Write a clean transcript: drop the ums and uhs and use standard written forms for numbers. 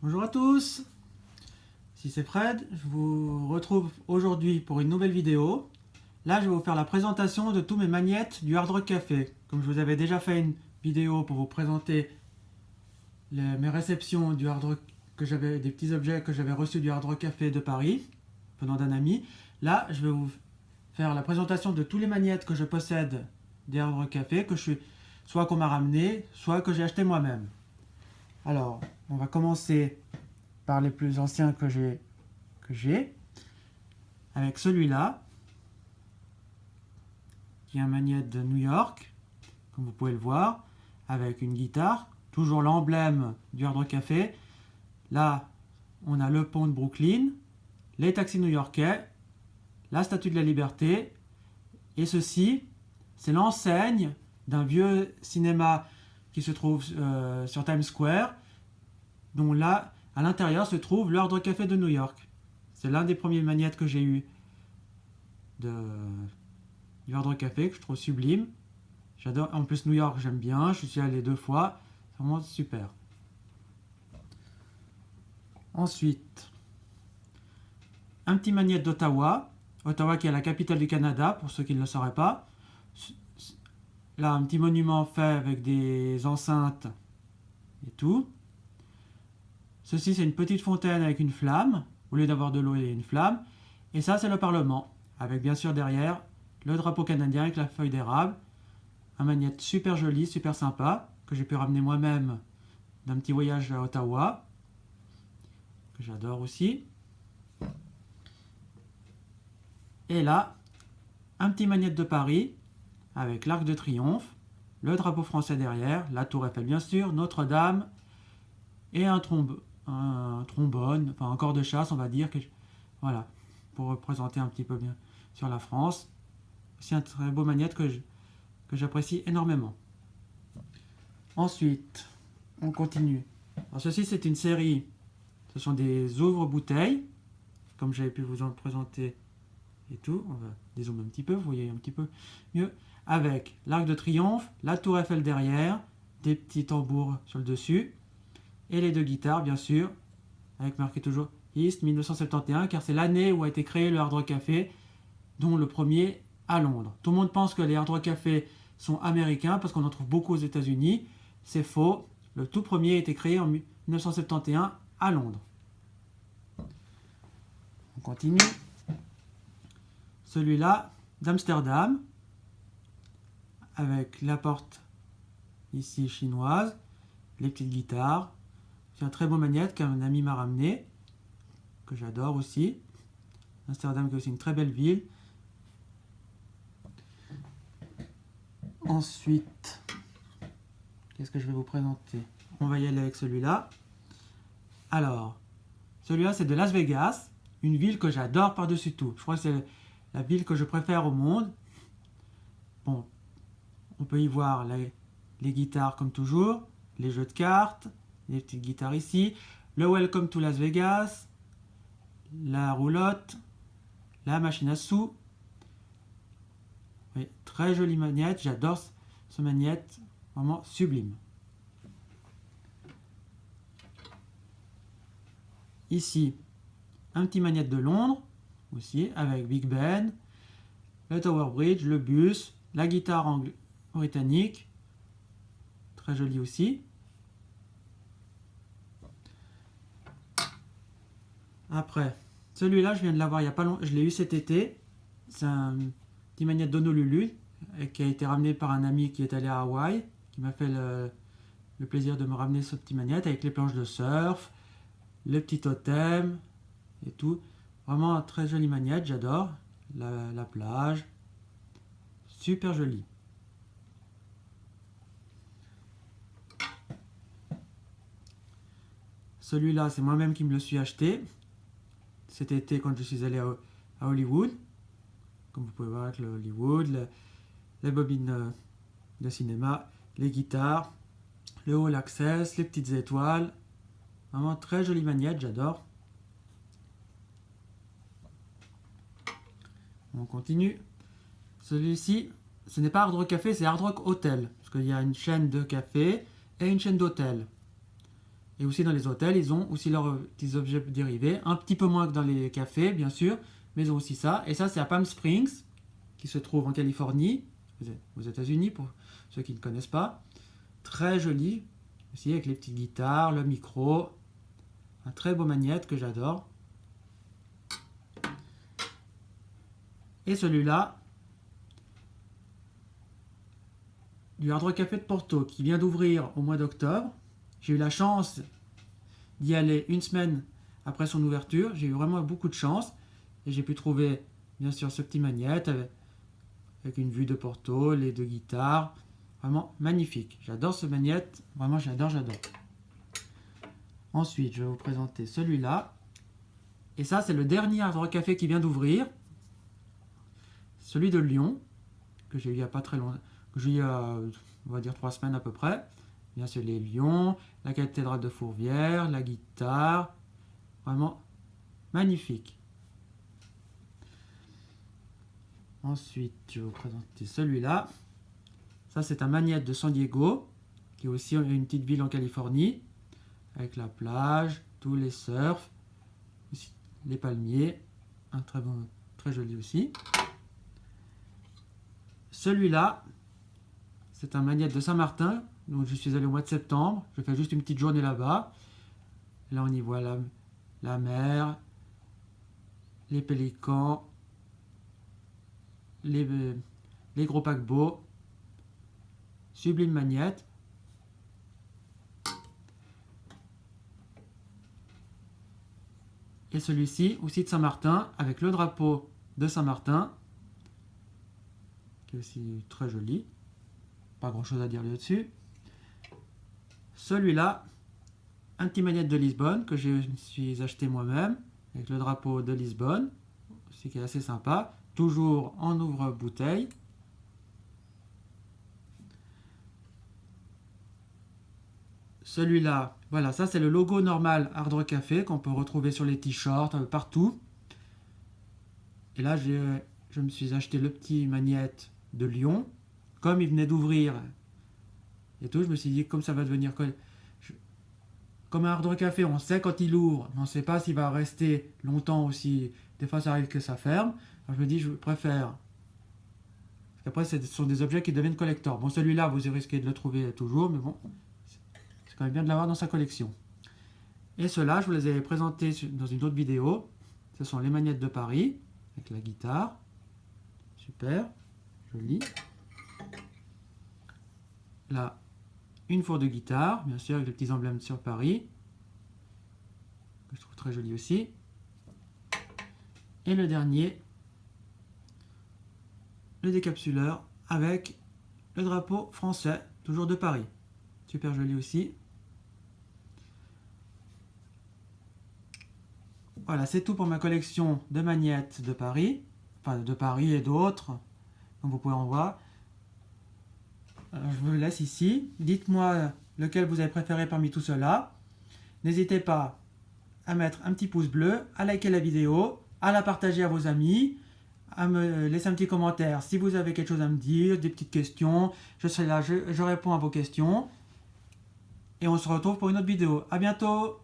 Bonjour à tous, ici c'est Fred, je vous retrouve aujourd'hui pour une nouvelle vidéo. Là je vais vous faire la présentation de tous mes magnettes du Hard Rock Café. Comme je vous avais déjà fait une vidéo pour vous présenter mes réceptions du Hard Rock, des petits objets que j'avais reçus du Hard Rock Café de Paris, venant d'un ami. Là je vais vous faire la présentation de tous les magnettes que je possède des Hard Rock Café, soit qu'on m'a ramené, soit que j'ai acheté moi-même. Alors, on va commencer par les plus anciens que j'ai, avec celui-là, qui est un magnète de New York, comme vous pouvez le voir, avec une guitare, toujours l'emblème du Hard Rock Café. Là, on a le pont de Brooklyn, les taxis new-yorkais, la Statue de la Liberté, et ceci, c'est l'enseigne d'un vieux cinéma qui se trouve sur Times Square, dont là, à l'intérieur se trouve le Hard Rock Café de New York. C'est l'un des premiers magnettes que j'ai eu du Hard Rock Café, que je trouve sublime. J'adore. En plus, New York, j'aime bien. Je suis allé 2 fois. C'est vraiment super. Ensuite, un petit magnète d'Ottawa. Ottawa qui est la capitale du Canada, pour ceux qui ne le sauraient pas. Là, un petit monument fait avec des enceintes et tout. Ceci, c'est une petite fontaine avec une flamme. Au lieu d'avoir de l'eau, il y a une flamme. Et ça, c'est le Parlement, avec bien sûr derrière le drapeau canadien avec la feuille d'érable. Un magnète super joli, super sympa, que j'ai pu ramener moi-même d'un petit voyage à Ottawa, que j'adore aussi. Et là, un petit magnète de Paris, avec l'Arc de Triomphe, le drapeau français derrière, la Tour Eiffel bien sûr, Notre-Dame, et un trombone, enfin un corps de chasse on va dire, voilà, pour représenter un petit peu bien sur la France. C'est un très beau magnète que j'apprécie énormément. Ensuite, on continue. Alors ceci c'est une série, ce sont des ouvre-bouteilles, comme j'avais pu vous en présenter et tout. On va dézoomer un petit peu, vous voyez un petit peu mieux. Avec l'Arc de Triomphe, la Tour Eiffel derrière, des petits tambours sur le dessus, et les deux guitares bien sûr, avec marqué toujours East 1971, car c'est l'année où a été créé le Hard Rock Café, dont le premier à Londres. Tout le monde pense que les Hard Rock Café sont américains parce qu'on en trouve beaucoup aux États-Unis. C'est faux. Le tout premier a été créé en 1971 à Londres. On continue. Celui-là d'Amsterdam, avec la porte ici chinoise, les petites guitares. C'est un très beau magnète qu'un ami m'a ramené, que j'adore aussi. Amsterdam qui est aussi une très belle ville. Ensuite, qu'est-ce que je vais vous présenter? On va y aller avec celui-là. Alors, celui-là c'est de Las Vegas, une ville que j'adore par-dessus tout. Je crois que c'est la ville que je préfère au monde. Bon, on peut y voir les guitares comme toujours, les jeux de cartes, les petites guitares ici, le Welcome to Las Vegas, la roulotte, la machine à sous. Oui, très jolie magnète, j'adore ce magnète, vraiment sublime. Ici, un petit magnète de Londres, aussi, avec Big Ben, le Tower Bridge, le bus, la guitare britannique, très jolie aussi. Après, celui-là, je viens de l'avoir il n'y a pas longtemps, je l'ai eu cet été. C'est un petit magnète d'Honolulu qui a été ramené par un ami qui est allé à Hawaï, qui m'a fait le plaisir de me ramener ce petit magnète avec les planches de surf, le petit totem et tout. Vraiment un très joli magnète, j'adore. La plage, super joli. Celui-là, c'est moi-même qui me le suis acheté cet été quand je suis allé à Hollywood. Comme vous pouvez voir avec le Hollywood, les bobines de cinéma, les guitares, le All Access, les petites étoiles. Vraiment très jolie magnète, j'adore. On continue. Celui-ci, ce n'est pas Hard Rock Café, c'est Hard Rock Hotel. Parce qu'il y a une chaîne de café et une chaîne d'hôtel. Et aussi dans les hôtels, ils ont aussi leurs petits objets dérivés, un petit peu moins que dans les cafés, bien sûr, mais ils ont aussi ça. Et ça, c'est à Palm Springs, qui se trouve en Californie, aux États-Unis, pour ceux qui ne connaissent pas. Très joli, aussi avec les petites guitares, le micro, un très beau magnète que j'adore. Et celui-là, du Hard Rock Café de Porto, qui vient d'ouvrir au mois d'octobre. J'ai eu la chance d'y aller une semaine après son ouverture. J'ai eu vraiment beaucoup de chance. Et j'ai pu trouver, bien sûr, ce petit magnète avec une vue de Porto, les deux guitares. Vraiment magnifique. J'adore ce magnète. Vraiment, j'adore. Ensuite, je vais vous présenter celui-là. Et ça, c'est le dernier Hard Rock Café qui vient d'ouvrir. Celui de Lyon, que j'ai eu il n'y a pas très longtemps. Que j'ai eu il y a, on va dire, 3 semaines à peu près. Bien sûr, les Lions, la cathédrale de Fourvière, la guitare. Vraiment magnifique. Ensuite, je vais vous présenter celui-là. Ça, c'est un magnète de San Diego, qui est aussi une petite ville en Californie, avec la plage, tous les surfs, aussi les palmiers. Un très bon, très joli aussi. Celui-là, c'est un magnète de Saint-Martin. Donc je suis allé au mois de septembre. Je fais juste une petite journée là-bas. Là, on y voit la mer, les pélicans, les gros paquebots. Sublime magnète. Et celui-ci, aussi de Saint-Martin, avec le drapeau de Saint-Martin, qui est aussi très joli. Pas grand-chose à dire là-dessus. Celui-là, un petit magnète de Lisbonne que je me suis acheté moi-même, avec le drapeau de Lisbonne, aussi qui est assez sympa. Toujours en ouvre-bouteille. Celui-là, voilà, ça c'est le logo normal Hard Rock Café qu'on peut retrouver sur les t-shirts, partout. Et là, je me suis acheté le petit magnète de Lyon. Comme il venait d'ouvrir et tout, je me suis dit, comme ça va devenir... Comme un Hard Rock Café, on sait quand il ouvre, mais on ne sait pas s'il va rester longtemps aussi. Des fois, ça arrive que ça ferme. Alors, je me dis, je préfère... Parce qu'après, ce sont des objets qui deviennent collector. Bon, celui-là, vous risquez de le trouver toujours, mais bon... C'est quand même bien de l'avoir dans sa collection. Et ceux-là, je vous les ai présentés dans une autre vidéo. Ce sont les magnettes de Paris, avec la guitare. Super, joli. Là, une four de guitare, bien sûr, avec les petits emblèmes sur Paris, que je trouve très joli aussi. Et le dernier, le décapsuleur, avec le drapeau français, toujours de Paris. Super joli aussi. Voilà, c'est tout pour ma collection de magnettes de Paris. Enfin, de Paris et d'autres, comme vous pouvez en voir. Alors, je vous le laisse ici. Dites-moi lequel vous avez préféré parmi tout cela. N'hésitez pas à mettre un petit pouce bleu, à liker la vidéo, à la partager à vos amis, à me laisser un petit commentaire si vous avez quelque chose à me dire, des petites questions. Je serai là, je réponds à vos questions. Et on se retrouve pour une autre vidéo. À bientôt!